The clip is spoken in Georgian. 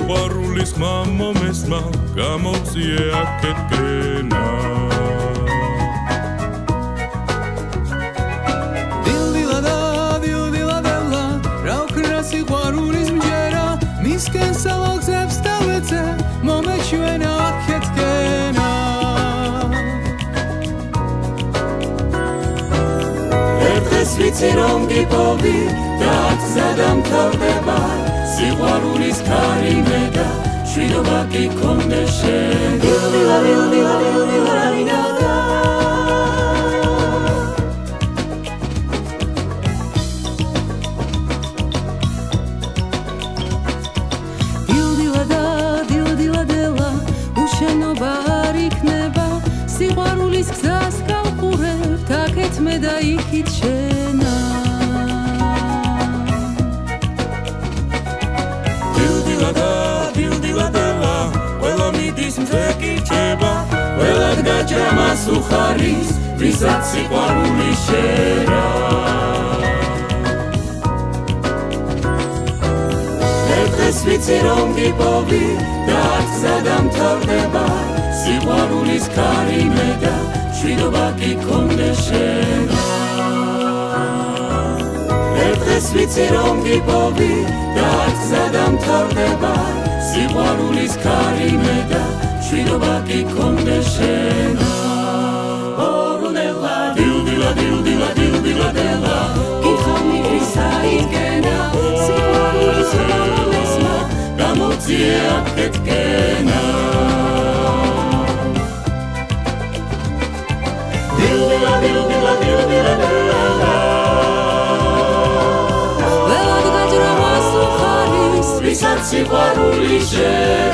სიყვარულის ხმა მომესმა გამოვწიე აქეთკენა სიყვარულის მჯერა მისკენ სალაგზებს დავეცე მომეჩვენა აქეთკენა ერთხეს ვიცი რომ გიპოვი და ათზა დამთავრდება სიყვარულის ქარიმე და შვიდობა კი გქონდე შენ დილდილა დილდილა დილდილა მინოდა სიყვარულის გზას გავყურებთ აქეთ მე და იქით შენა დილდილა და დილდილადელა ყველა მიდის მზე კი რჩება ყველად გაჭრა მას უხარის ვისაც სიყვარული შერა ერთხეს ვიცი რომ გიპოვი და ათზა დამთავრდება სიყვარულის ქარიმე და შვიდობა კი გქონდე შენ ერთხეს ვიცი რომ გიპოვი და ათზა დამთავრდება სიყვარულის ქარიმე და შვიდობა კი გქონდე შენ ორუნელა დილდილა დილდილა დილდილადელა გითხარ მიყრის საიდგენა სიყვარულის ხმა მომესმა გამოვწიე აქეთკენა ველად გაჭრა მას უხარის ვისაც სიყვარული შენ